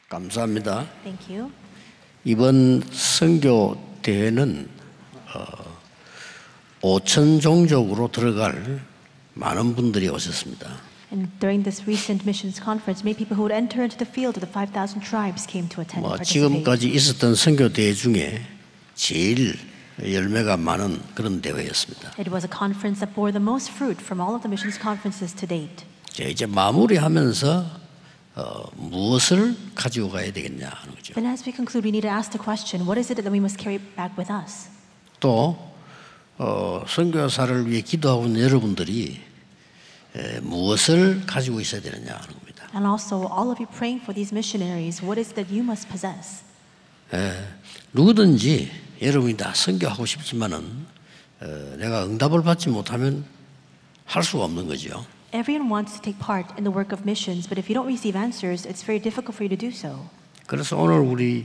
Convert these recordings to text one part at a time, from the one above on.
감사합니다. Thank you. 이번 선교 대회는 5천 종족으로 들어갈 많은 분들이 오셨습니다. And during this recent missions conference, many people who would enter into the field of the 5,000 tribes came to attend and participate. 지금까지 있었던 선교 대회 중에 제일 열매가 많은 그런 대회였습니다. It was a conference that bore the most fruit from all of the missions conferences to date. 이제 마무리하면서 무엇을 가지고 가야 되겠냐 하는 거죠. Then as we conclude, we need to ask the question, what is it that we must carry back with us? 또 선교사를 위해 기도하고 있는 여러분들이 무엇을 가지고 있어야 되느냐 하는 겁니다. And also, all of you praying for these missionaries, what is it that you must possess? 누구든지 여러분이 다 선교하고 싶지만은 내가 응답을 받지 못하면 할 수가 없는 거죠. Everyone wants to take part in the work of missions, but if you don't receive answers, it's very difficult for you to do so. 그래서 오늘 우리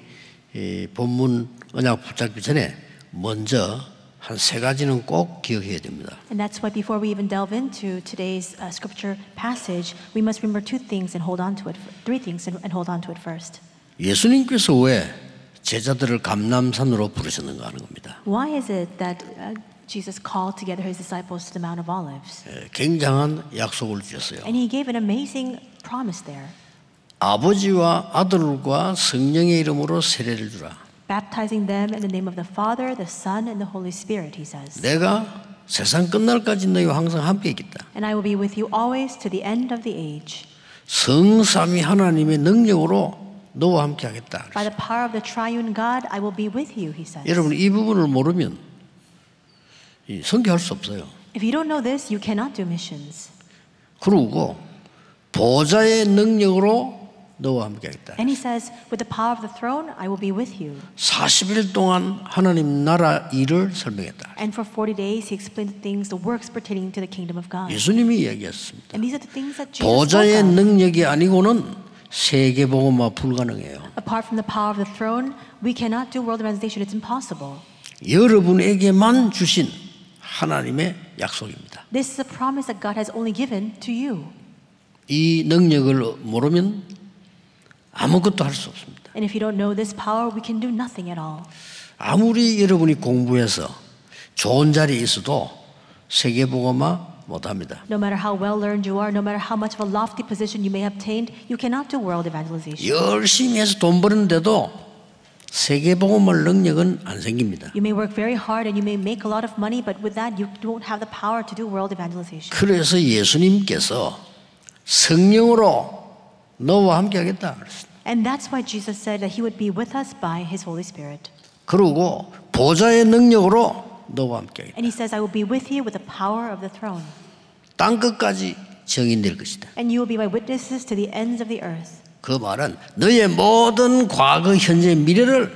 본문 언약 붙잡기 전에 먼저 한 세 가지는 꼭 기억해야 됩니다. And that's why before we even delve into today's scripture passage, we must remember two things and hold on to it. Three things and hold on to it first. 예수님께서 왜 제자들을 감람산으로 부르셨는가 하는 겁니다. Why is it that Jesus called together his disciples to the Mount of Olives? 굉장한 약속을 주셨어요. And he gave an amazing promise there. 아버지와 아들과 성령의 이름으로 세례를 주라. Baptizing them in the name of the Father, the Son, and the Holy Spirit, he says. 내가 세상 끝날까지 너희와 항상 함께 있겠다. And I will be with you always to the end of the age. 성삼위 하나님의 능력으로 너와 함께 하겠다. By the power of the triune God, I will be with you, he says. 여러분 이 부분을 모르면 선교할 수 없어요. If you don't know this, you cannot do missions. 그러고 보좌의 능력으로 너와 함께 하겠다. And he says, with the power of the throne, I will be with you. 40일 동안 하나님 나라 일을 설명했다. And for 40 days, he explained the things, the works pertaining to the kingdom of God. 예수님이 이야기했습니다. And these are the things that Jesus 보좌의 spoke of. 능력이 아니고는 세계복음화 불가능해요. Apart from the power of the throne, we cannot do world evangelization. It's impossible. 여러분에게만 주신 하나님의 약속입니다. This is a promise that God has only given to you. 이 능력을 모르면 아무것도 할 수 없습니다. And if you don't know this power, we can do nothing at all. 아무리 여러분이 공부해서 좋은 자리에 있어도 세계복음화 못합니다. No matter how well learned you are, no matter how much of a lofty position you may have attained, you cannot do world evangelization. 열심히 해서 돈 버는데도 세계복음화 능력은 안 생깁니다. You may work very hard and you may make a lot of money, but with that you don't have the power to do world evangelization. 그래서 예수님께서 성령으로 너와 함께 하겠다 그랬습니다. And that's why Jesus said that he would be with us by his Holy Spirit. 그리고 보좌의 능력으로 너와 함께 하겠다. And he says, I will be with you with the power of the throne. 땅 끝까지 증인될 것이다. And you will be my witnesses to the ends of the earth. 그 말은 너의 모든 과거, 현재, 미래를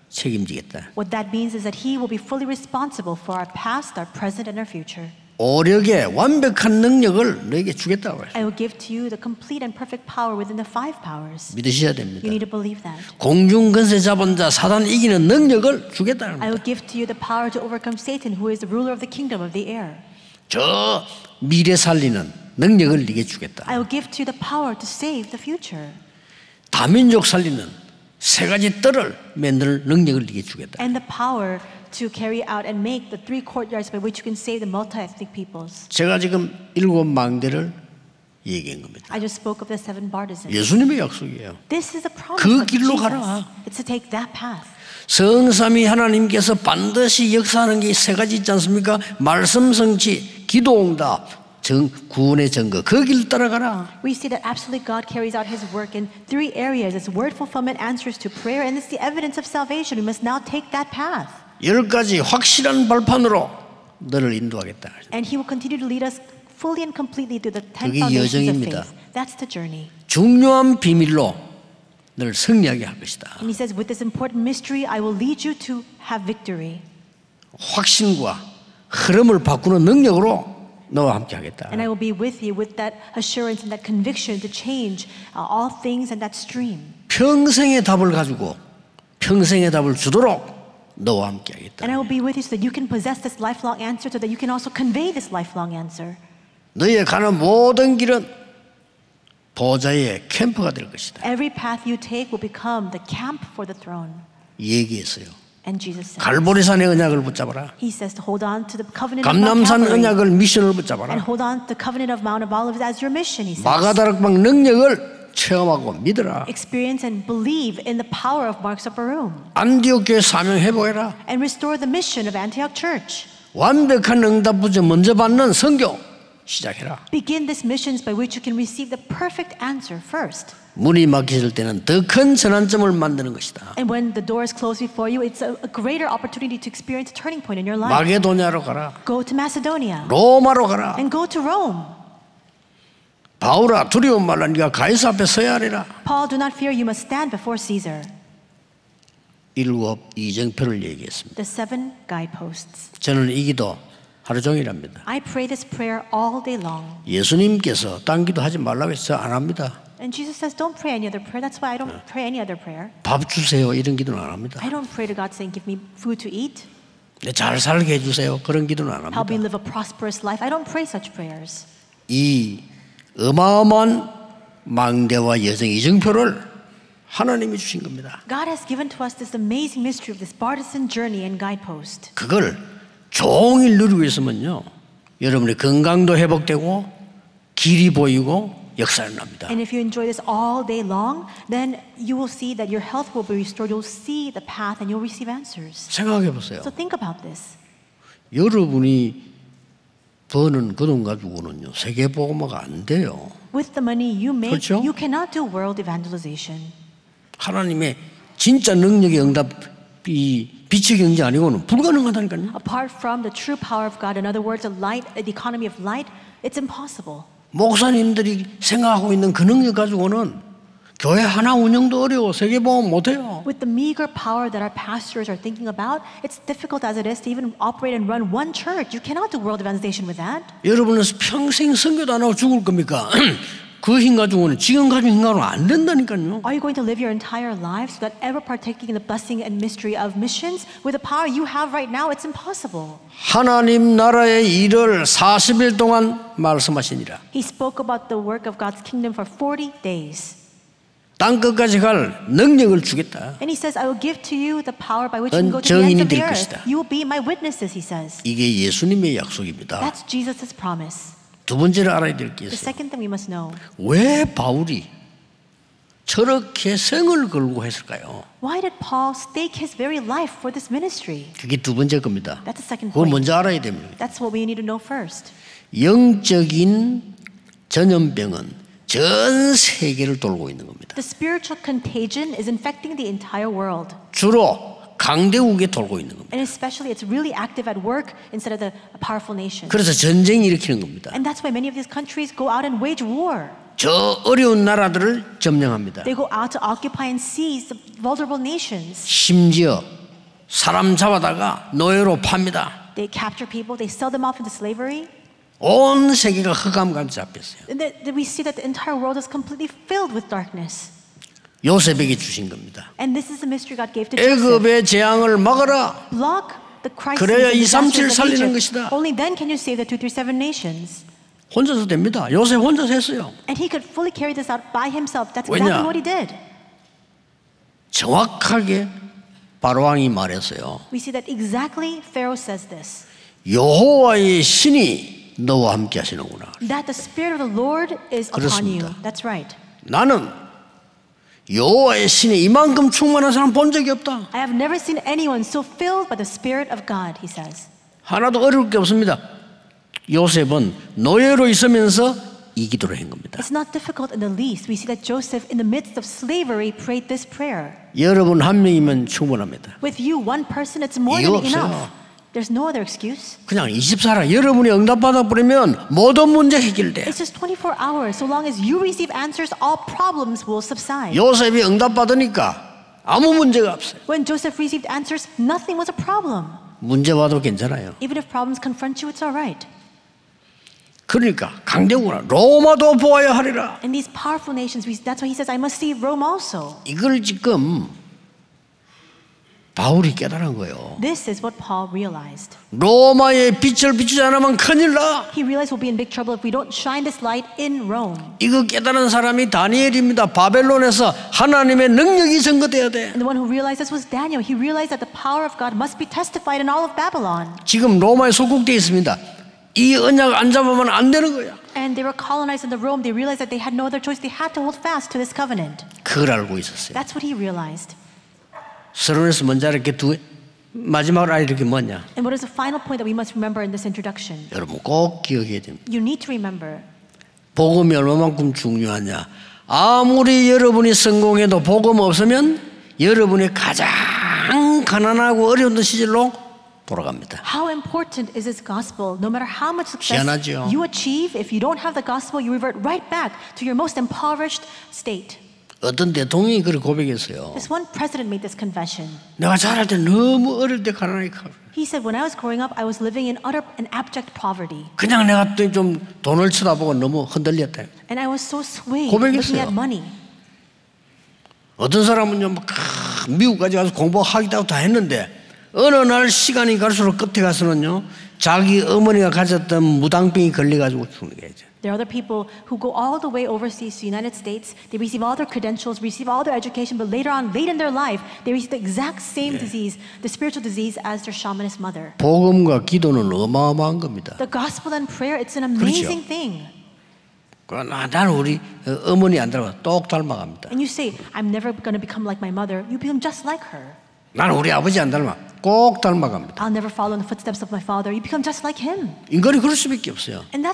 책임지겠다. What that means is that he will be fully responsible for our past, our present, and our future. 오력의 완벽한 능력을 너에게 주겠다고 했어요. I will give to you the complete and perfect power within the five powers. 믿으셔야 됩니다. You need to believe that. 공중 권세 잡은 자 사단 이기는 능력을 주겠다는 I 겁니다. will give to you the power to overcome Satan, who is the ruler of the kingdom of the air. 저 미래 살리는 능력을 네게 주겠다. I will give to you the power to save the future. 다민족 살리는 세 가지 뜰을 만들 능력을 네게 주겠다. And the power to carry out and make the 3 courtyards by which you can save the multi-ethnic peoples. 제가 지금 7 망대를 얘기한 겁니다. I just spoke of the 7 partisans. 예수님의 약속이에요. This is a promise 그 of 길로 Jesus. 가라. It's to take that path. 성삼위 하나님께서 반드시 역사하는 게 세 가지 있지 않습니까? 말씀 성취, 기도 응답, 구원의 증거. 그 길 따라가라. We see that absolutely God carries out his work in 3 areas. It's word fulfillment, answers to prayer, and it's the evidence of salvation. We must now take that path. 10가지 확실한 발판으로 너를 인도하겠다. And he will continue to lead us fully and completely through the 10 그게 foundations of 여정입니다. faith. That's the journey. 중요한 비밀로 너를 승리하게 할 것이다. And he says, with this important mystery, I will lead you to have victory. 확신과 흐름을 바꾸는 능력으로 너와 함께 하겠다. And I will be with you with that assurance and that conviction to change all things and that stream. 평생의 답을 가지고 평생의 답을 주도록 너와 함께 하겠다. And I will be with you so that you can possess this lifelong answer, so that you can also convey this lifelong answer. 너의 가는 모든 길은 보좌의 캠프가 될 것이다. Every path you take will become the camp for the throne. 얘기했어요. And Jesus says, 갈보리산의 언약을 붙잡아라. He says to hold on to the covenant of Mount 감람산 Calvary 언약을 미션을 and 붙잡아라. hold on to the covenant of Mount of Olives as your mission, he says. 마가다락방 능력을 체험하고 믿어라. Experience and believe in the power of Mark's upper room 안디옥 교회 사명 회복해라. and restore the mission of Antioch Church. 완벽한 응답부터 먼저 받는 선교 시작해라. Begin these missions by which you can receive the perfect answer first. 문이 막혔을 때는 더 큰 전환점을 만드는 것이다. And when the door is closed before you, it's a greater opportunity to experience a turning point in your life. 마게도냐로 가라. Go to Macedonia 로마로 가라. and go to Rome. 바울아 두려움 말라. 네가 가이사 앞에 서야 하리라. Paul, do not fear, you must stand before Caesar. 일곱 이정표를 얘기했습니다. The 7 guideposts. 저는 이 기도 하루 종일 합니다. I pray this prayer all day long. 예수님께서 딴 기도 하지 말라고 해서 안 합니다. And Jesus says, don't pray any other prayer. That's why I don't pray any other prayer. 밥 주세요 이런 기도는 안 합니다. I don't pray to God saying, give me food to eat. 잘 살게 해주세요 그런 기도는 안 Help me 합니다. live a prosperous life. I don't pray such prayers. 이 어마어마한 망대와 여정 이정표를 하나님이 주신 겁니다. God has given to us this amazing mystery of this partisan journey and guidepost. 그걸 종일 누리고 있으면요 여러분의 건강도 회복되고 길이 보이고 역사를 납니다. And if you enjoy this all day long, then you will see that your health will be restored. You'll see the path and you'll receive answers. 생각해 보세요. So think about this. 여러분이 버는 그 돈 가지고는요 세계복음화가 안 돼요. With the money you make, 그렇죠? you cannot do world evangelization. 하나님의 진짜 능력의 응답이 빛의 경제 아니고는 불가능하다니까요. Apart from the true power of God, in other words, the economy of light, it's impossible. 목사님들이 생각하고 있는 그 능력 가지고는 교회 하나 운영도 어려워 세계복음 못해요. With the meager power that our pastors are thinking about, it's difficult as it is to even operate and run one church. You cannot do world evangelization with that. 여러분은 평생 선교도 안 하고 죽을 겁니까? 그 힘 가지고는 지금 가진 힘 가지고는 안 된다니까요. Are you going to live your entire lives without ever partaking in the blessing and mystery of missions? With the power you have right now, it's impossible. 하나님 나라의 일을 40일 동안 말씀하시니라. He spoke about the work of God's kingdom for 40 days. 땅 끝까지 갈 능력을 주겠다. And he says, I will give to you the power by which you can go to the ends 정인이 of the 될 earth. 것이다. You will be my witnesses, he says. 이게 예수님의 약속입니다. That's Jesus' promise. 두 번째로 알아야 될 게 The 있어요. second thing we must know. 왜 바울이 저렇게 생을 걸고 했을까요? Why did Paul stake his very life for this ministry? 그게 두 번째 겁니다. That's the second 그걸 point. 먼저 알아야 됩니다. That's what we need to know first. 영적인 전염병은 전 세계를 돌고 있는 겁니다. The spiritual contagion is infecting the entire world. 주로 강대국에 돌고 있는 겁니다. And especially it's really active at work instead of the powerful nations. 그래서 전쟁 일으키는 겁니다. And that's why many of these countries go out and wage war. 저 어려운 나라들을 점령합니다. They go out to occupy and seize the vulnerable nations. 심지어 사람 잡아다가 노예로 팝니다. They capture people, they sell them off into slavery. 온 세계가 흑암까지 잡혔어요. And we see that the entire world is completely filled with darkness. 요셉에게 주신 겁니다. And this is the mystery God gave to Joseph. 애굽의 재앙을 막아라. Block the crisis 그래야 and 237 disasters of 살리는 Egypt. 것이다. Only then can you save the 237 nations. 혼자서 됩니다. 요셉 혼자서 했어요. And he could fully carry this out by himself. That's 왜냐? exactly what he did. 정확하게 바로왕이 말했어요. We see that exactly Pharaoh says this. 여호와의 신이 너와 함께 하시는구나. That the Spirit of the Lord is upon you. 그렇습니다. That's right. 나는 여호와의 신이 이만큼 충만한 사람 본 적이 없다. I have never seen anyone so filled by the Spirit of God, he says. 하나도 어려울 게 없습니다. 요셉은 노예로 있으면서 이 기도를 한 겁니다. It's not difficult in the least. We see that Joseph, in the midst of slavery, prayed this prayer. 여러분 한 명이면 충분합니다. With you, one person, it's more 이유 than 없어요. enough. There's no other excuse. 그냥 24라 여러분이 응답받아 버리면 모든 문제 해결돼. It's just 24 hours. So long as you receive answers, all problems will subside. 요셉이 응답받으니까 아무 문제가 없어요. When Joseph received answers, nothing was a problem. 문제 와도 괜찮아요. Even if problems confront you, it's all right. 그러니까 강대국은 로마도 보아야 하리라. And these powerful nations, that's why he says, I must see Rome also. 이걸 지금 바울이 깨달은 거예요. This is what Paul realized. 로마의 빛을 비추지 않으면 큰일 나. He realized we'll be in big trouble if we don't shine this light in Rome. 이거 깨달은 사람이 다니엘입니다. 바벨론에서 하나님의 능력이 증거돼야 돼. And the one who realized this was Daniel. He realized that the power of God must be testified in all of Babylon. 지금 로마에 속국되어 있습니다. 이 언약 안 잡으면 안 되는 거야. And they were colonized in the Rome. They realized that they had no other choice. They had to hold fast to this covenant. 그걸 알고 있었어요. That's what he realized. 서론에서 먼저 이렇게 마지막으로 알게 게 뭐냐? And what is the final point that we must remember in this introduction? 여러분 꼭 기억해야 됩니다. You need to remember. 복음이 얼마만큼 중요하냐? 아무리 여러분이 성공해도 복음 없으면 여러분이 가장 가난하고 어려운 시절로 돌아갑니다. How important is this gospel? No matter how much success 희한하죠. you achieve, if you don't have the gospel, you revert right back to your most impoverished state. 어떤 대통령이 그렇게 고백했어요. This one president made this confession. 내가 자랄 때 너무 어릴 때 가난하게 He said, when I was growing up, I was living in utter and abject poverty. 그냥 내가 좀 돈을 쳐다보고 너무 흔들렸다. And I was so swayed 고백했어요. looking at money. 어떤 사람은요, 미국까지 가서 공부하기도 다 했는데 어느 날 시간이 갈수록 끝에 가서는요, 자기 어머니가 가졌던 무당병이 걸려가지고 죽는 거죠. There are other people who go all the way overseas to the United States. They receive all their credentials, receive all their education, but later on, late in their life, they receive the exact same disease, the spiritual disease, as their shamanist mother. 복음과 기도는 어마어마한 겁니다. The gospel and prayer, it's an amazing thing. 나는 우리 어머니 안 닮아 똑 닮아갑니다. And you say, I'm never going to become like my mother. You become just like her. 나는 우리 아버지 안 닮아 꼭 닮아갑니다. I'll never follow in the footsteps of my father. You become just like him. 인간이 그럴 수밖에 없어요. And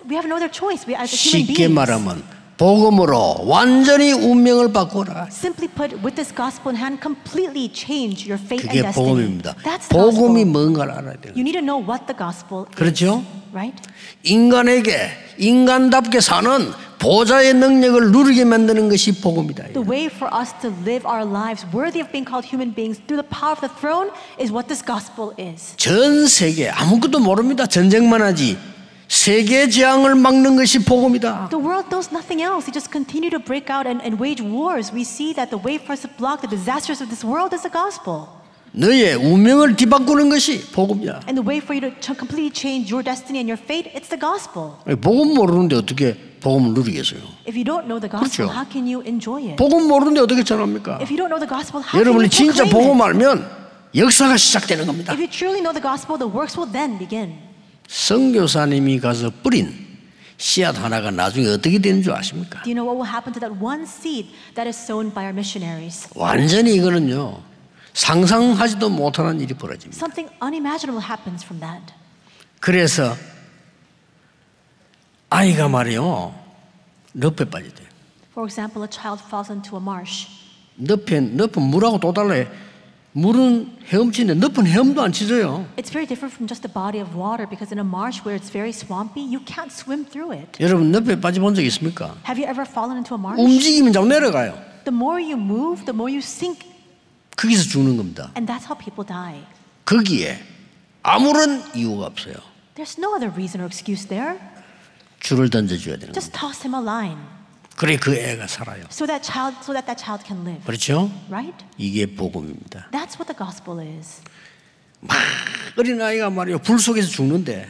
we have no other choice. We as human 쉽게 beings. 말하면 복음으로 완전히 운명을 바꾸라. Simply put, with this gospel in hand, completely change your fate and 그게 destiny. 복음입니다. That's the gospel. 복음이 뭔가를 알아야 돼요. You need to know what the gospel 그렇죠? is. Right? 인간에게 인간답게 사는 보좌의 능력을 누리게 만드는 것이 복음이다. The way for us to live our lives worthy of being called human beings through the power of the throne is what this gospel is. 전 세계 아무것도 모릅니다. 전쟁만 하지. 세계 재앙을 막는 것이 복음이다. The world knows nothing else. They just continue to break out and wage wars. We see that the way for us to block the disasters of this world is the gospel. 너의 운명을 뒤바꾸는 것이 복음이야. And the way for you to completely change your destiny and your fate, it's the gospel. 복음 모르는데 어떻게 복음을 누리겠어요? If you don't know the gospel, 그렇죠. how can you enjoy it? 복음 모르는데 어떻게 전합니까? If you don't know the gospel, how can 여러분이 you 진짜 proclaim 복음 it? 알면 역사가 시작되는 겁니다. If you truly know the gospel, the works will then begin. 선교사님이 가서 뿌린 씨앗 하나가 나중에 어떻게 되는 줄 아십니까? Do you know what will happen to that one seed that is sown by our missionaries? 완전히 이거는요 상상하지도 못하는 일이 벌어집니다. Something unimaginable happens from that. 그래서 아이가 말이요 늪에 빠지대요. For example, a child falls into a marsh. 늪은 물하고 또 달라요. 물은 헤엄치는데 늪은 헤엄도 안 치져요. It's very different from just a body of water because in a marsh where it's very swampy, you can't swim through it. 여러분 늪에 빠져본 적 있습니까? Have you ever fallen into a marsh? 움직이면 자꾸 내려가요. The more you move, the more you sink, 거기서 죽는 겁니다. and that's how people die. 거기에 아무런 이유가 없어요. There's no other reason or excuse there. 줄을 던져줘야 되는 Just 겁니다. toss him a line 그래 그 애가 살아요. so that child can live. 그렇죠? Right? 이게 복음입니다. That's what the gospel is. 막 어린아이가 말이요 불 속에서 죽는데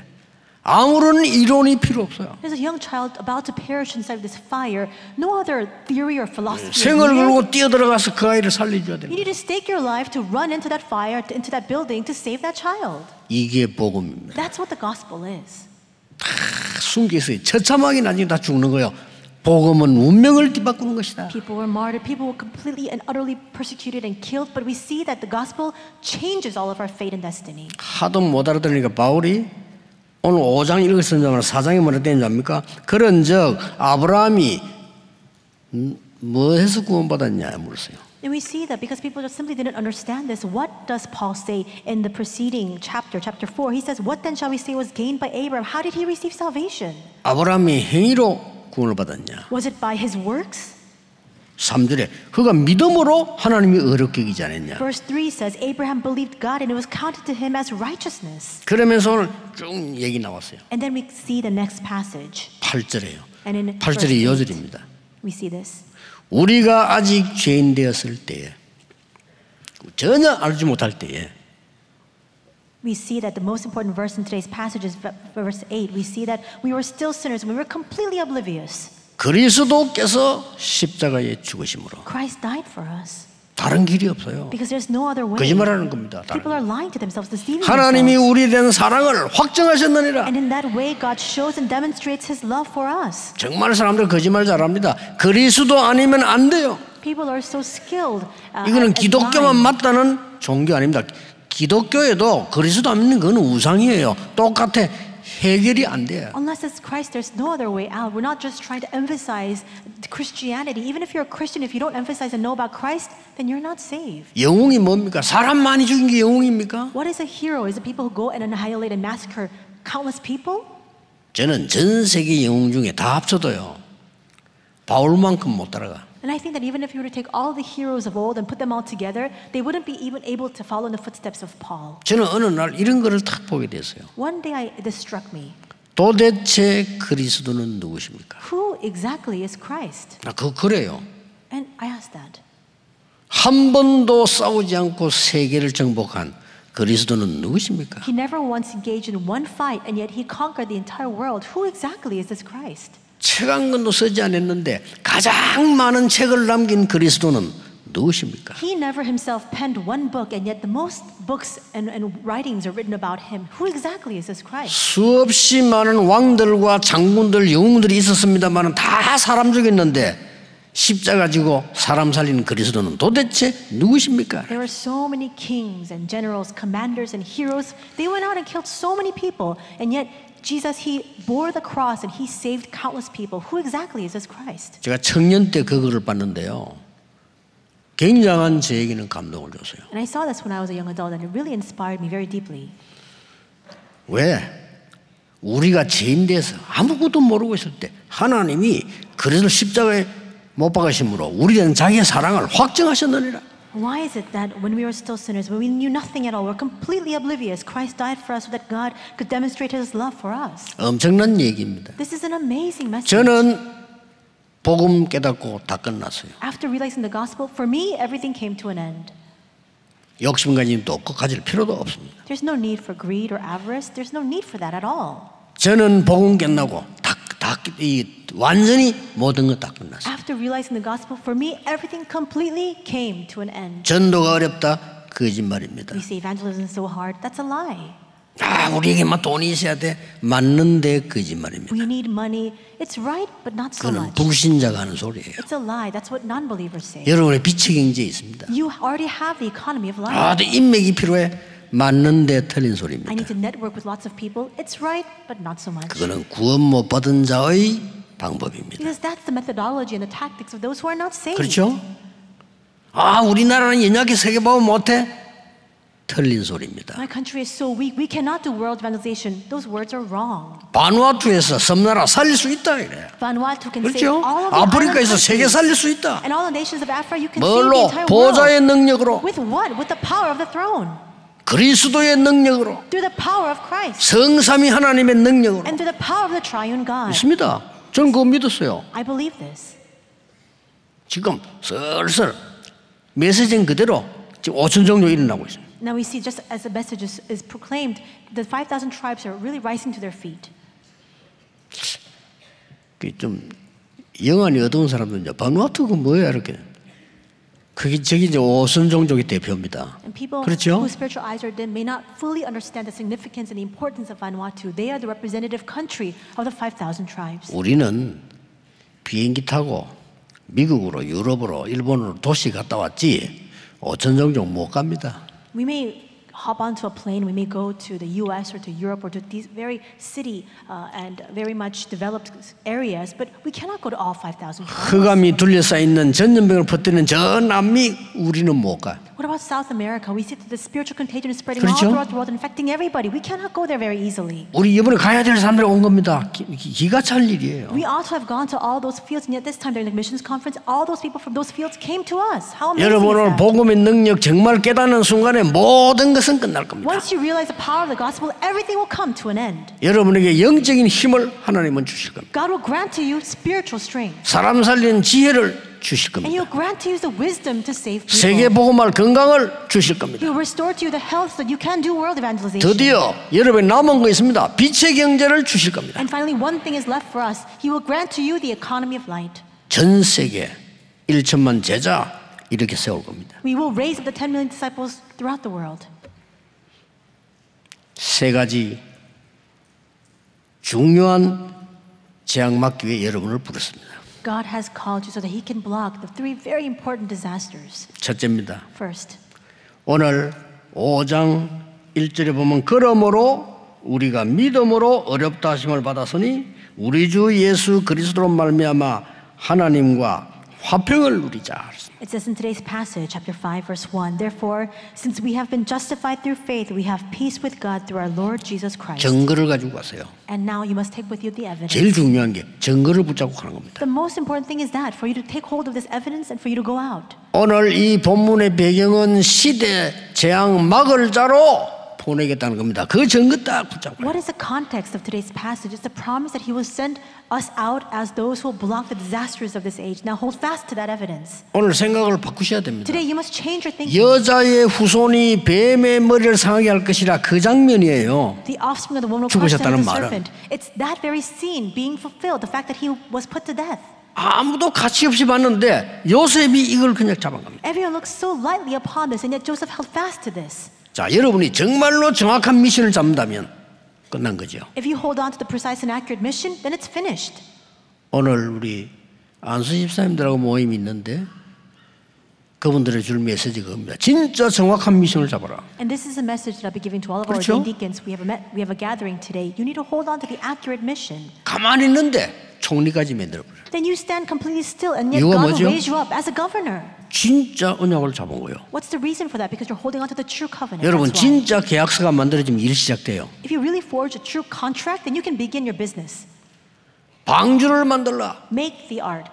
아무런 이론이 필요 없어요. There's a young child about to perish inside this fire. No other theory or philosophy is 생을 needed. 걸고 뛰어들어가서 그 아이를 살려줘야 You 됩니다. need to stake your life to run into that fire, into that building to save that child. 이게 복음입니다. That's what the gospel is. 다 숨겨있어요. 처참하게 나중에 다 죽는 거예요. 복음은 운명을 뒤바꾸는 것이다. People were martyred, people were completely and utterly persecuted and killed, but we see that the gospel changes all of our fate and destiny. 하도 못 알아들으니까 바울이 오늘 5장 읽었으면 4장에 뭐라 되는지 압니까? 그런즉 아브라함이 뭐 해서 구원받았냐 물었어요. And we see that because people just simply didn't understand this, what does Paul say in the preceding chapter, chapter 4? He says, what then shall we say was gained by Abraham? How did he receive salvation? 아브라함이 행위로 구원을 받았냐? Was it by his works? 3절에 그가 믿음으로 하나님이 어렵게 여기지 않았냐? Verse 3 says, Abraham believed God and it was counted to him as righteousness. 그러면서 오늘 쭉 얘기 나왔어요. And then we see the next passage. 8절에요. And in 8절이 verse 8, 2절입니다. we see this. 우리가 아직 죄인 되었을 때에 전혀 알지 못할 때에 We see that the most important verse in today's passage is verse 8. We see that we were still sinners when we were completely oblivious. 그리스도께서 십자가에 죽으심으로 Christ died for us. 다른 길이 없어요. Because there's no other way. 거짓말하는 겁니다. People are lying to themselves, deceiving 하나님이 themselves. 우리에 대한 사랑을 확증하셨느니라. And in that way, God shows and demonstrates His love for us. 정말 사람들 거짓말 잘합니다. 그리스도 아니면 안 돼요. People are so skilled. 이거는 at 기독교만 lying. 맞다는 종교 아닙니다. 기독교에도 그리스도 안 믿는 건 우상이에요. 똑같아. 해결이 안 돼요. Unless it's Christ, there's no other way out. We're not just trying to emphasize Christianity. Even if you're a Christian, if you don't emphasize and know about Christ, then you're not saved. 영웅이 뭡니까? 사람 많이 죽인 게 영웅입니까? What is a hero? Is it people who go and annihilate and massacre countless people? 저는 전 세계 영웅 중에 다 합쳐도요. 바울만큼 못 따라가. And I think that even if you were to take all the heroes of old and put them all together, they wouldn't be even able to follow in the footsteps of Paul. 저는 어느 날 이런 거를 탁 보게 됐어요. One day this struck me. 도대체 그리스도는 누구십니까? Who exactly is Christ? 나 그래요. And I asked that. 한 번도 싸우지 않고 세계를 정복한 그리스도는 누구십니까? He never once engaged in one fight, and yet he conquered the entire world. Who exactly is this Christ? 책 한 권도 쓰지 않았는데 가장 많은 책을 남긴 그리스도는 누구십니까? He never himself penned one book, and yet the most books and writings are written about him. Who exactly is this Christ? 수없이 많은 왕들과 장군들, 영웅들이 있었습니다만 다 사람 죽였는데 십자가 지고 사람 살린 그리스도는 도대체 누구십니까? There were so many kings and generals, commanders and heroes. They went out and killed so many people, and yet Jesus, He bore the cross and He saved countless people. Who exactly is this Christ? 제가 청년 때 그거를 봤는데요. 굉장한 저에게는 감동을 줬어요. And I saw this when I was a young adult, and it really inspired me very deeply. 왜? 우리가 죄인 돼서 아무것도 모르고 있을 때 하나님이 그래서 십자가에 못 박으심으로 우리는 자기의 사랑을 확증하셨느니라. Why is it that when we were still sinners, when we knew nothing at all, we're completely oblivious, Christ died for us so that God could demonstrate His love for us? 엄청난 얘기입니다. This is an amazing message. 저는 복음 깨닫고 다 끝났어요. After realizing the gospel, for me, everything came to an end. 욕심가짐도 없고 가질 필요도 없습니다. There's no need for greed or avarice. There's no need for that at all. 저는 복음 끝나고 완전히 모든 것 다 끝났어요. After realizing the gospel, for me, everything completely came to an end. 전도가 어렵다? 거짓말입니다. We say evangelism is so hard. That's a lie. 우리에게만 돈이 있어야 돼? 맞는데 거짓말입니다. We need money. It's right, but not so 그는 much. 불신자가 하는 소리예요. It's a lie. That's what non-believers say. 여러분의 빛의 경제에 있습니다. You already have the economy of life. 인맥이 필요해? 맞는데 틀린 I 소리입니다. need to network with lots of people. It's right, but not so much. 그거는 구원 못 받은 자의 방법입니다. Because that's the methodology and the tactics of those who are not saved. 그렇죠? 우리나라는 연약해 세계보험 못해? 틀린 소리입니다. My country is so weak. We cannot do world evangelization. Those words are wrong. 바누아투에서 섬나라 살릴 수 있다 이래. Vanuatu can 그렇죠? save all of the 아프리카에서 island 세계 countries. 살릴 수 있다. And all the nations of Africa, you can save the 뭘로? entire 보좌의 world. 능력으로, With what? With the power of the throne. 그리스도의 능력으로, Through the power of Christ. 성삼위 하나님의 능력으로. And through the power of the triune God. 있습니다. 저는 그거 믿었어요. I believe this. 지금 슬슬 메시지는 그대로 지금 5천 정도 일어나고 있어요. Now we see, just as the message is proclaimed, the 5,000 tribes are really rising to their feet. 좀 영안이 어두운 사람들은요, 바누아투가 뭐야 이렇게. 그게 저기 이제 오순 종족의 대표입니다. And people 그렇죠? whose spiritual eyes are dim may not fully understand the significance and the importance of Vanuatu. They are the representative country of the 5,000 tribes. 우리는 비행기 타고 미국으로, 유럽으로, 일본으로 도시 갔다 왔지 5천 종족 못 갑니다. We may hop onto a plane, we may go to the US or to Europe or to these very city and very much developed areas, but we cannot go to all 5,000 tribes. 흑암이 둘러싸여 있는 전염병을 퍼뜨리는 저 남미 우리는 못 가. What about South America? We see that the spiritual contagion is spreading 그렇죠? all throughout the world, infecting everybody. We cannot go there very easily. 우리 이번에 가야 될 사람들이 온 겁니다. 기가 찰 일이에요. We ought to have gone to all those fields, and yet this time during the missions conference, all those people from those fields came to us. How amazing 여러분 오늘 is that? 복음의 능력 정말 깨닫는 순간에 모든 것은 끝날 겁니다. Once you realize the power of the gospel, everything will come to an end. 여러분에게 영적인 힘을 하나님은 주실 겁니다. God will grant to you spiritual strength. 사람 살리는 지혜를 주실 And 겁니다. He'll grant to you the wisdom to save 세계 people. 복음할 건강을 주실 겁니다. He'll restore to you the health so that you can do world evangelization. 드디어 여러분이 남은 거 있습니다. 빛의 경제를 주실 겁니다. And finally, one thing is left for us. He will grant to you the economy of light. 전 세계 1천만 제자 이렇게 세울 겁니다. We will raise up the 10 million disciples throughout the world. 세 가지 중요한 재앙 막기 위해 여러분을 부르습니다. God has called you so that He can block the three very important disasters. 첫째입니다. First, 오늘 5장 1절에 보면 그러므로 우리가 믿음으로 어렵다 하심을 받았으니 우리 주 예수 그리스도로 말미암아 하나님과 화평을 누리자. it says in today's passage, chapter 5, verse 1, therefore, since we have been justified through faith, we have peace with God through our Lord Jesus Christ. 증거를 가지고 가세요. And now you must take with you the evidence. 제일 중요한 게 증거를 붙잡고 가는 겁니다. The most important thing is that for you to take hold of this evidence and for you to go out. 오늘 이 본문의 배경은 시대 재앙 막을 자로 보내겠다는 겁니다. 그 증거 딱 붙잡고. What is the context of today's passage? It's the promise that He will send us out as those who will block the disasters of this age. Now hold fast to that evidence. 오늘 생각을 바꾸셔야 됩니다. Today you must change your thinking. 여자의 후손이 뱀의 머리를 상하게 할 것이라 그 장면이에요. The offspring of the woman will crush 죽으셨다는 the 말은. serpent. It's that very scene being fulfilled. The fact that he was put to death. 아무도 가치 없이 봤는데 요셉이 이걸 그냥 잡아갑니다. Everyone looks so lightly upon this, and yet Joseph held fast to this. 자, 여러분이 정말로 정확한 미션을 잡는다면 끝난 거죠. If you hold on to the precise and accurate mission, then it's finished. 오늘 우리 안수 집사님들하고 모임이 있는데 그분들의 줄 메시지가 겁니다. 진짜 정확한 미션을 잡아라. And this is a message that I'll be giving to all of our 그렇죠? ordained deacons. We have a gathering today. You need to hold on to the accurate mission. 가만히 있는데 총리까지 만들어버려요. Then you stand completely still, and yet 이유가 God 뭐죠? will raise you up as a governor. 진짜 언약을 잡은 거예요. What's the reason for that? Because you're holding on to the true covenant. 여러분 That's why. 진짜 계약서가 만들어지면 일 시작돼요. If you really forge a true contract, then you can begin your business. 방주를 만들라. Make the ark.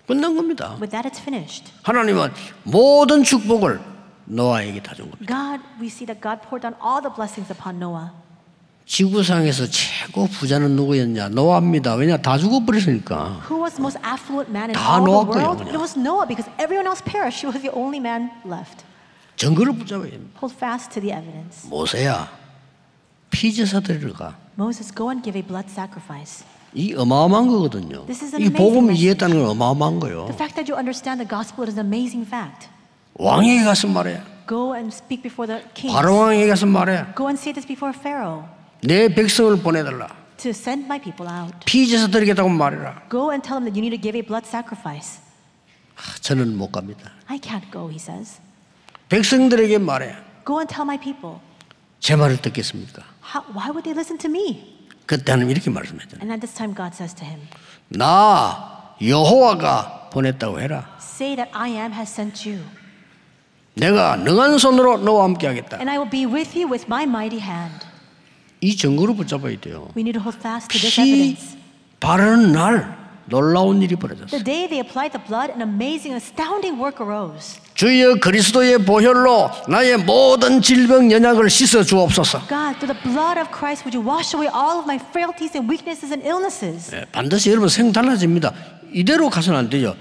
끝난 겁니다. With that, it's finished. 하나님은 모든 축복을 노아에게 다 준 겁니다. God, we see that God poured down all the blessings upon Noah. 지구상에서 최고 부자는 누구였냐? 노아입니다. 왜냐? 다 죽어버렸으니까. Who was the most affluent man in 다 all 노아 the 거예요, world? 그냥. It was Noah, because everyone else perished. He was the only man left. 증거를 붙잡아야 됩니다. Hold fast to the evidence. 모세야, 피제사 드리러 가. Moses, go and give a blood sacrifice. 이 어마어마한 거거든요. This is an 이 복음을 amazing 이해했다는 건 어마어마한 거예요. The fact that you understand the gospel is an amazing fact. 왕에게 가서 말해. Go and speak before the king. 바로 왕에게 가서 말해. Go and say this before Pharaoh. 내 백성을 보내달라. To send my people out. 피제사 드리겠다고 말해라. Go and tell them that you need to give a blood sacrifice. 저는 못 갑니다. I can't go, he says. 백성들에게 말해. Go and tell my people. 제 말을 듣겠습니까? Why would they listen to me? 그때 하나님 이렇게 말씀했잖아요. And at this time God says to him, 나 여호와가 보냈다고 해라. say that I am has sent you. 내가 능한 손으로 너와 함께 하겠다. And I will be with you with my mighty hand. 이 증거를 붙잡아야 돼요. We need to hold fast to this 피 evidence. 바르는 날 놀라운 일이 벌어졌어요. The day they applied the blood, an amazing, astounding work arose. 주여 그리스도의 보혈로 나의 모든 질병 연약을 씻어 주옵소서. God, through the blood of Christ, would you wash away all of my frailties and weaknesses and illnesses? 네, 반드시 여러분 생 달라집니다. 이대로 가서는 안 되죠.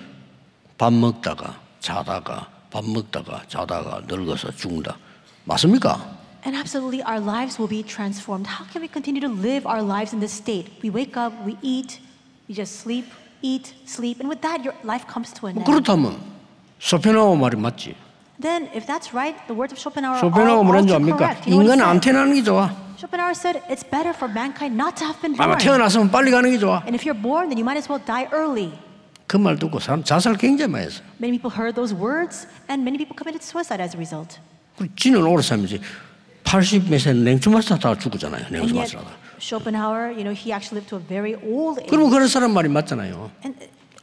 밥 먹다가 자다가 밥 먹다가 자다가 늙어서 죽는다. 맞습니까? And absolutely, our lives will be transformed. How can we continue to live our lives in this state? We wake up, we eat, we just sleep, eat, sleep, and with that, your life comes to an end. 그렇다면 쇼펜하우어 말이 맞지. Then, if that's right, the words of Schopenhauer are 쇼펜하우어 all 뭐라는 줄 too 압니까? correct. You know what 인간은 안 he said? 태어나는 게 좋아. Schopenhauer said, it's better for mankind not to have been 아마 born. 태어났으면 빨리 가는 게 좋아. And if you're born, then you might as well die early. 그 말 듣고 사람 자살 굉장히 많이 했어요. Many people heard those words, and many people committed suicide as a result. 지는 오래 살면서 80몇 세 냉주 마시다가 죽었잖아요. 냉주 And yet, 마시다가. Schopenhauer, he actually lived to a very old age. 그러면 그런 사람 말이 맞잖아요. And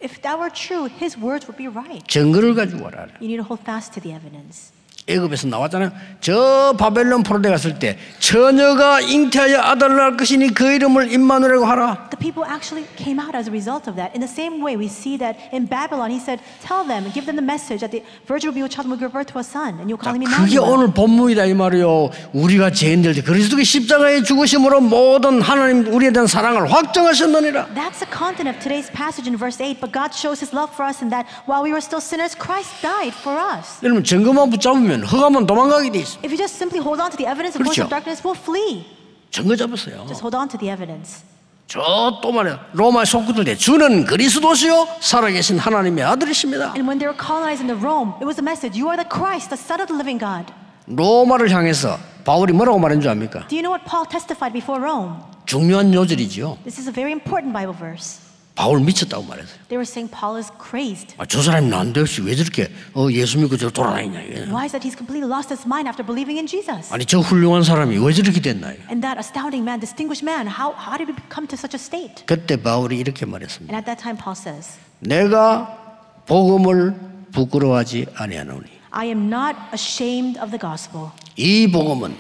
if that were true, his words would be right. 증거를 가지고 와라. You need to hold fast to the evidence. 애굽에서 나왔잖아요. 저 바벨론 포로대 갔을 때 처녀가 잉태하여 아들을 낳을 것이니 그 이름을 임마누엘이라고 하라. The people actually came out as a result of that. In the same way, we see that in Babylon, he said, tell them, give them the message that the virgin will be with child and will give birth to a son, and you'll call him 그게 Emmanuel. 오늘 본문이다 이 말이요. 우리가 죄인들 때 그리스도의 십자가의 죽으심으로 모든 하나님 우리에 대한 사랑을 확정하셨느니라. That's the content of today's passage in verse 8. But God shows his love for us in that while we were still sinners, Christ died for us. 여러분 증거만 붙잡으면 흑암은 도망가게 돼 있어. If you just simply hold on to the evidence, the force 그렇죠. of darkness will flee. 증거 잡았어요. Just hold on to the evidence. 저 또 말이야. 로마에 속구들 때 주는 그리스도시요 살아계신 하나님의 아들이십니다. And when they were colonizing the Rome, it was a message: you are the Christ, the Son of the living God. 로마를 향해서 바울이 뭐라고 말한 줄 압니까? Do you know what Paul testified before Rome? 중요한 요절이지요. This is a very important Bible verse. 바울 미쳤다고 말했어요. They were saying Paul is crazed. 저 사람이 난데없이 왜 저렇게 예수 믿고 저 돌아다니냐. Why is that he's completely lost his mind after believing in Jesus? 아니 저 훌륭한 사람이 왜 저렇게 됐나. And that astounding man, distinguished man, how did he come to such a state? 그때 바울이 이렇게 말했습니다. And at that time Paul says, 내가 복음을 부끄러워하지 아니하노니 I am not ashamed of the gospel. 이 복음은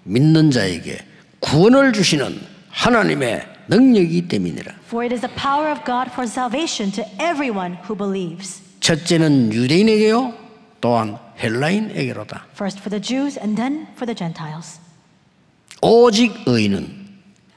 믿는 자에게 구원을 주시는 하나님의 능력이기 때문이라. For it is the power of God for salvation to everyone who believes. 첫째는 유대인에게요, 또한 헬라인에게로다. First for the Jews and then for the Gentiles. 오직 의인은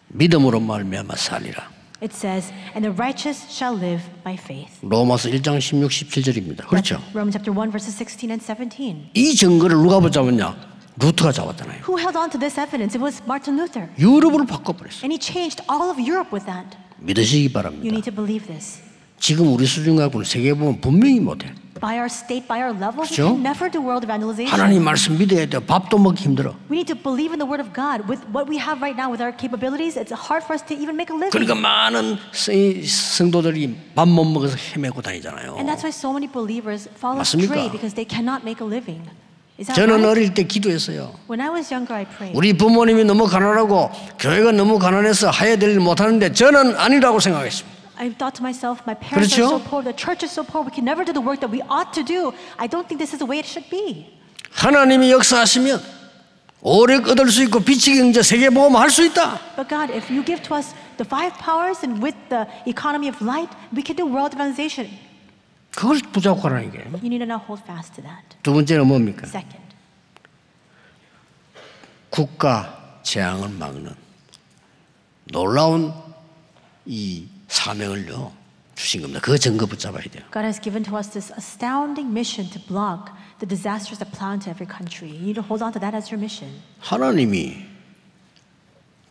믿음으로 말미암아 살리라. It says, and the righteous shall live by faith. 로마서 1장 16, 17절입니다. 그렇죠? Romans chapter 1 verses 16 and 17. 이 증거를 누가 붙잡았냐? 루터가 잡았잖아요. Who held on to this evidence? It was Martin Luther. 유럽을 바꿔버렸어요. And he changed all of Europe with that. 믿으시기 You 바랍니다. need to believe this. 지금 우리 수준 갖고는 세계 보면 분명히 못해. By our state, by our level, we 그렇죠? can never do world evangelization. 하나님 말씀 믿어야 돼요. 밥도 먹기 힘들어. We need to believe in the word of God. With what we have right now, with our capabilities, it's hard for us to even make a living. 그러니까 많은 성도들이 밥 못 먹어서 헤매고 다니잖아요. And that's why so many believers fall 맞습니까? astray because they cannot make a living. Is that 저는 right? 어릴 때 기도했어요. When I was younger, I prayed. 우리 부모님이 너무 가난하고 교회가 너무 가난해서 해야 될 일 못하는데 저는 아니라고 생각했습니다. I thought to myself, my parents 그렇죠? are so poor, the church is so poor, we can never do the work that we ought to do. I don't think this is the way it should be. 하나님이 역사하시면 오력 얻을 수 있고 빛의 경제 세계보험 할 수 있다. But God, if you give to us the 5 powers and with the economy of light, we can do world evangelization. 그걸 붙잡고 하라는 게. You need to now hold fast to that. 두 번째는 뭡니까? Second, 국가 재앙을 막는 놀라운 이 사명을요 주신 겁니다. 그 증거 붙잡아야 돼요. God has given to us this astounding mission to block the disasters that plow into every country. You need to hold on to that as your mission. 하나님이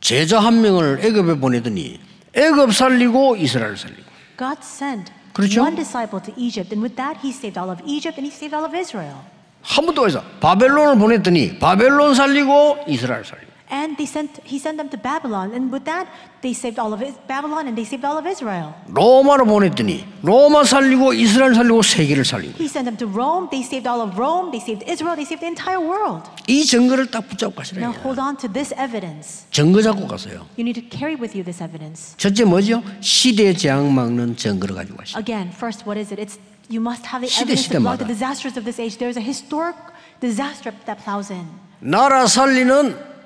제자 한 명을 애굽에 보내더니 애굽 살리고 이스라엘 살리고. God sent 그렇죠? one disciple to Egypt, and with that, He saved all of Egypt and He saved all of Israel. 한 번 더 해서 바벨론을 보냈더니 바벨론 살리고 이스라엘 살리고. And He sent them to Babylon, and with that, they saved all of Babylon and they saved all of Israel. 로마로 보냈더니 로마 살리고 이스라엘 살리고 세계를 살리고. He sent them to Rome, they saved all of Rome, they saved Israel, they saved the entire world. 이 증거를 딱 붙잡고 Now 가시라. hold on to this evidence. 증거 잡고 가세요. You need to carry with you this evidence. 첫째 뭐죠? 시대 재앙 막는 증거를 가지고 가시죠. Again, first, what is it? It's you must have the 시대, evidence to block 시대마다. the disasters of this age. There's a historic disaster that plows in. 나라 살리는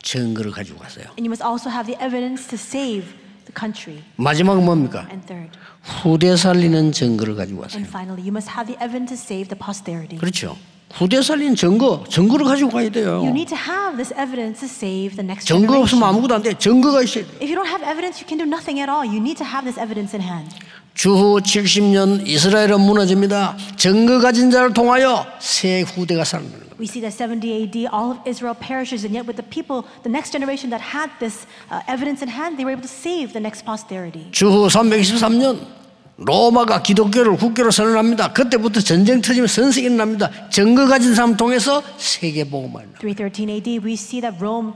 증거를 가지고 가세요. And you must also have the evidence to save the country. 마지막은 뭡니까? And third, 후대 살리는 증거를 가지고 가세요. and finally, you must have the evidence to save the posterity. 그렇죠. 후대 살리는 증거를 가지고 가야 돼요. You need to have this evidence to save the next 증거 없으면 generation. 아무것도 안 돼. 증거가 있어야 돼. If you don't have evidence, you can do nothing at all. You need to have this evidence in hand. 주후 70년 이스라엘은 무너집니다. 증거 가진 자를 통하여 새 후대가 살아나는 겁니다. We see that 70 AD, all of Israel perishes, and yet with the people, the next generation that had this evidence in hand, they were able to save the next posterity. 주후 323년 로마가 기독교를 국교로 선언합니다. 그때부터 전쟁 터지면 선생이 일어납니다. 증거 가진 사람 통해서 세계 복음을. 313 AD, we see that Rome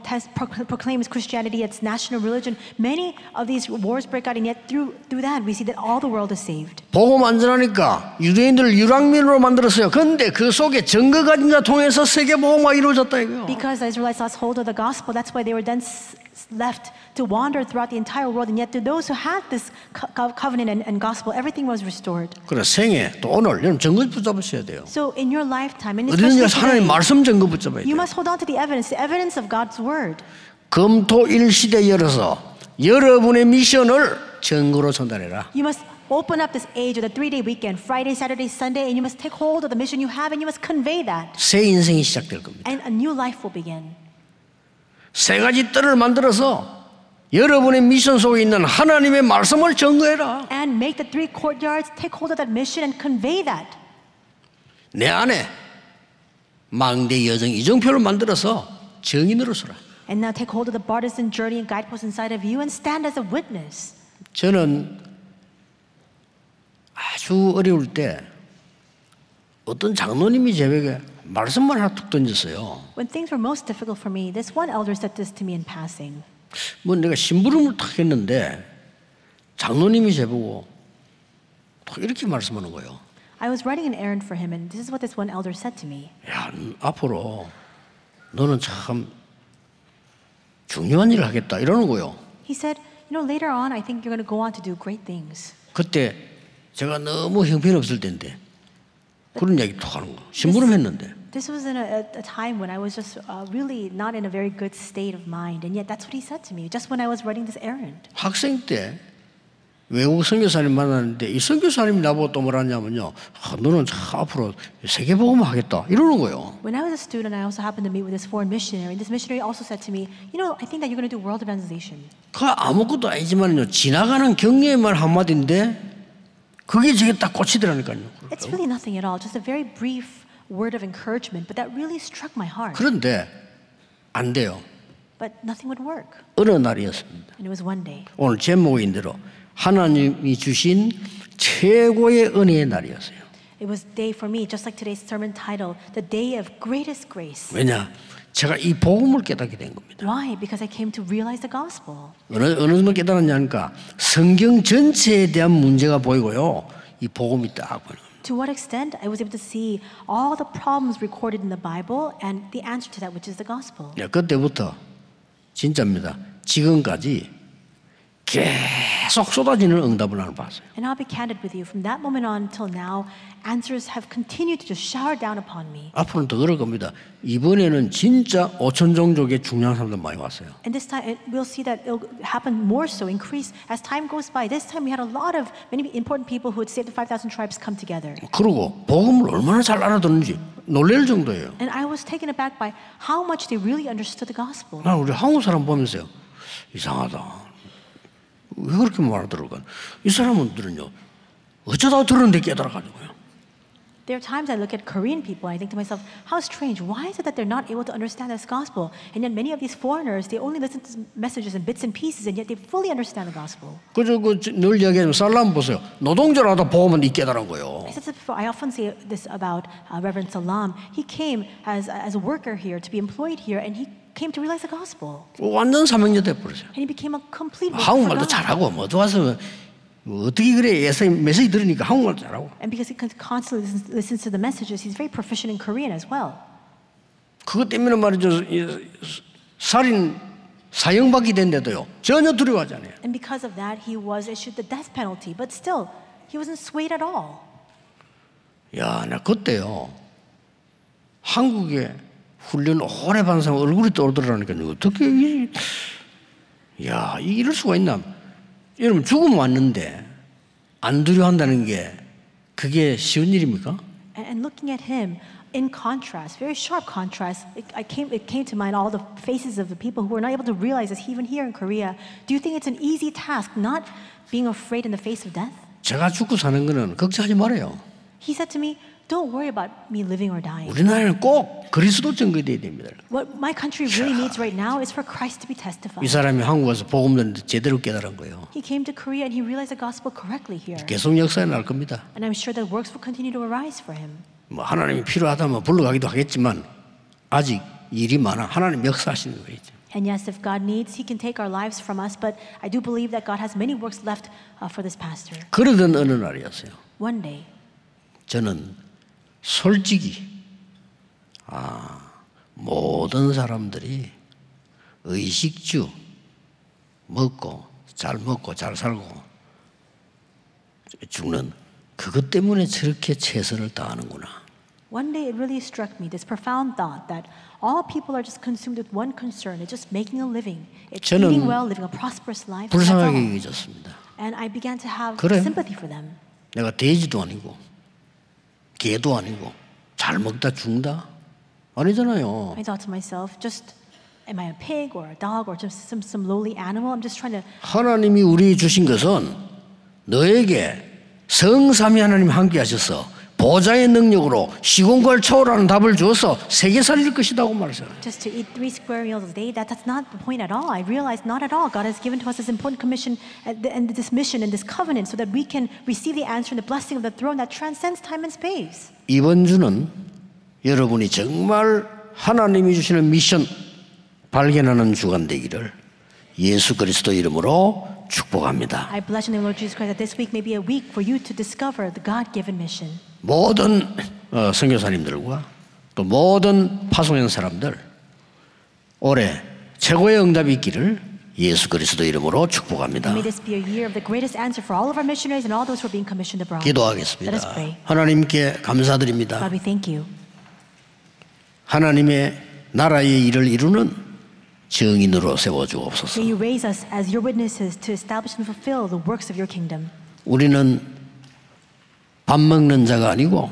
proclaims Christianity its national religion. Many of these wars break out, and yet through that, we see that all the world is saved. 복음 안전하니까 유대인들 유랑민으로 만들었어요. 그런데 그 속에 증거 가진 자 통해서 세계 복음화 이루어졌다 이거요. Because the Israelites lost hold of the gospel, that's why they were then left to wander throughout the entire world, and yet to those who had this covenant and gospel, everything was restored. 그래 생애 또 오늘 여러분 증거 붙잡으셔야 돼요. So in your lifetime, and 어디든지 especially 하나님 today, 말씀 증거 붙잡아야 you 돼요. must hold on to the evidence of God's word. 금토일 시대 열어서 여러분의 미션을 증거로 전달해라. You must open up this age of the 3-day weekend, Friday, Saturday, Sunday, and you must take hold of the mission you have, and you must convey that. 새 인생이 시작될 겁니다. And a new life will begin. 세 가지 뜰을 만들어서 여러분의 미션 속에 있는 하나님의 말씀을 증거해라. And make the 3 courtyards, take hold of that mission, and convey that. 내 안에 망대 여정 이정표를 만들어서 증인으로 서라. And now take hold of the partisan journey and guidepost inside of you and stand as a witness. 저는 아주 어려울 때 어떤 장로님이 제게 말씀만 하나 툭 던졌어요. When things were most difficult for me, this one elder said this to me in passing. 뭐 내가 심부름을 탁 했는데 장로님이 제보고 또 이렇게 말씀하는 거예요. I was running an errand for him, and this is what this one elder said to me. 야, 앞으로 너는 참 중요한 일을 하겠다 이러는 거예요. He said, you know, later on, I think you're going to go on to do great things. 그때 제가 너무 형편없을 때인데 그런 얘기 또 하는 거. 심부름했는데. This was in a time when I was just really not in a very good state of mind, and yet that's what he said to me just when I was running this errand. 학생 때 외국 선교사님 만났는데 이 선교사님이 나보고 또 뭐라냐면요. 너는 참 앞으로 세계복음 하겠다 이러는 거예요. When I was a student, I also happened to meet with this foreign missionary, and this missionary also said to me, you know, I think that you're going to do world evangelization. 그 아무것도 아니지만요. 지나가는 격려의 말 한마디인데 그게 제게 딱 꽂히더라니까요. It's really nothing at all, just a very brief word of encouragement, but that really struck my heart. 그런데 안 돼요. But nothing would work. 어느 날이었습니다. And it was one day. 오늘 제목인 대로 하나님이 주신 최고의 은혜의 날이었어요. It was a day for me, just like today's sermon title, the day of greatest grace. 왜냐? 제가 이 복음을 깨닫게 된 겁니다. Why? Because I came to realize the gospel. 어느 정도 깨달았냐니까 성경 전체에 대한 문제가 보이고요. 이 복음이 딱 보이는 겁니다. To what extent? I was able to see all the problems recorded in the Bible and the answer to that, which is the gospel. 그때부터 진짜입니다. 지금까지 계속 쏟아지는 응답을 나는 봤어요. And I'll be candid with you. From that moment on till now, answers have continued to just shower down upon me. 앞으로는 더 그럴 겁니다. 이번에는 진짜 5천 종족의 중요한 사람들 많이 왔어요. And this time, we'll see that it'll happen more so, increase as time goes by. This time we had a lot of many important people who had saved the 5,000 tribes come together. 그리고 복음을 얼마나 잘 알아듣는지 놀랄 정도예요. And I was taken aback by how much they really understood the gospel. 난 우리 한국 사람 보면서요. 이상하다. 왜 그렇게 말하더라고요. 이 사람들은요. 어쩌다 들었는데 깨달아가지고요. There are times I look at Korean people and I think to myself, how strange. Why is it that they're not able to understand this gospel? And yet many of these foreigners, they only listen to messages in bits and pieces, and yet they fully understand the gospel. 그저 늘 이야기하면 살람 보세요. 노동자를 하다 보면 이 깨달은 거예요. I said this before. I often say this about Reverend Salam. He came as a worker here to be employed here, and he came to realize the gospel. 완전 사명자 돼버렸어요. And he became a complete worker for 한국말도 God. 잘하고 뭐 와서 어떻게 그래 메시지 들으니까 한국말도 잘하고. And because he constantly listens to the messages, he's very proficient in Korean as well. 그것 때문에 말이죠. 살인 사형받게 된데도요. 전혀 두려워하지 않아요. And because of that, he was issued the death penalty. But still, he wasn't swayed at all. 야, 나 그때요. 한국에 훈련 오래 받은 사람 얼굴이 떠오르더라니까요. 어떻게 야, 이럴 수가 있나? 여러분 죽음 왔는데 안 두려워한다는 게 그게 쉬운 일입니까? And looking at him, in contrast, very sharp contrast, it came to mind all the faces of the people who were not able to realize this even here in Korea. Do you think it's an easy task not being afraid in the face of death? 제가 죽고 사는 거는 걱정하지 말아요. He said to me, don't worry about me living or dying. 우리나라는 꼭 그리스도 증거돼야 됩니다. What my country really needs right now is for Christ to be testified. 이 사람이 한국 와서 복음 듣는데 제대로 깨달은 거예요. He came to Korea and he realized the gospel correctly here. 계속 역사에 날 겁니다. And I'm sure that works will continue to arise for him. 뭐 하나님이 필요하다면 불러가기도 하겠지만 아직 일이 많아. 하나님 역사하시는 거예요. And yes, if God needs, He can take our lives from us. But I do believe that God has many works left for this pastor. 그러던 어느 날이었어요. One day, 저는 솔직히 모든 사람들이 의식주, 먹고 잘 살고 죽는 그것 때문에 저렇게 최선을 다하는구나. One day it really struck me, this profound thought that all people are just consumed with one concern. It's just making a living. It's 저는 eating well, living a prosperous life. That's 불쌍하게 all. 여겨졌습니다. And I began to have 그래. sympathy for them. 내가 돼지도 아니고 개도 아니고 잘 먹다 죽는다? 아니잖아요. I thought to myself, just am I a pig or a dog or just some lowly animal? I'm just trying to. 하나님이 우리 주신 것은 너에게 성삼위 하나님 함께 하셔서 보좌의 능력으로 시공간을 초월하는 답을 주어서 세계 살릴 것이라고 말했어요. Just to eat 3 square meals a day, that's not the point at all. I realized not at all. God has given to us this important commission and this mission and this covenant so that we can receive the answer and the blessing of the throne that transcends time and space. 이번 주는 여러분이 정말 하나님이 주시는 미션 발견하는 주간 되기를 예수 그리스도 이름으로 축복합니다. I bless in the Lord Jesus Christ that this week may be a week for you to discover the God-given mission. 모든 선교사님들과 또 모든 파송형 사람들 올해 최고의 응답이 있기를 예수 그리스도 이름으로 축복합니다. May this be a year of the greatest answer for all of our missionaries and all those who are being commissioned abroad. 기도하겠습니다. Let us pray. 하나님께 감사드립니다. God, we thank you. 하나님의 나라의 일을 이루는 증인으로 세워주옵소서. May you raise us as your witnesses to establish and fulfill the works of your kingdom. 우리는 밥 먹는 자가 아니고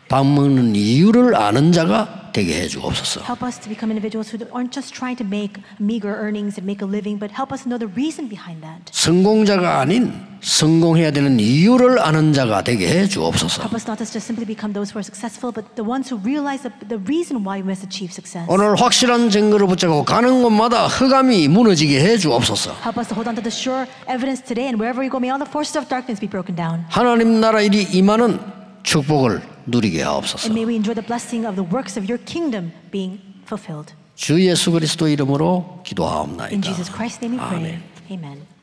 밥 먹는 이유를 아는 자가 되게 해주옵소서. Help us to become individuals who aren't just trying to make meager earnings and make a living, but help us to know the reason behind that. 성공자가 아닌 성공해야 되는 이유를 아는 자가 되게 해주옵소서. Help us not to just simply become those who are successful, but the ones who realize the reason why we must achieve success. 오늘 확실한 증거를 붙잡고 가는 곳마다 흑암이 무너지게 해주옵소서. Help us to hold on to the sure evidence today, and wherever we go, may all the forces of darkness be broken down. 하나님 나라 일이 임하는 축복을 누리게 하옵소서. And may we enjoy the blessing of the works of your kingdom being fulfilled. 주 예수 그리스도 이름으로 기도하옵나이다. In Jesus Christ's name we pray. 아멘. Amen.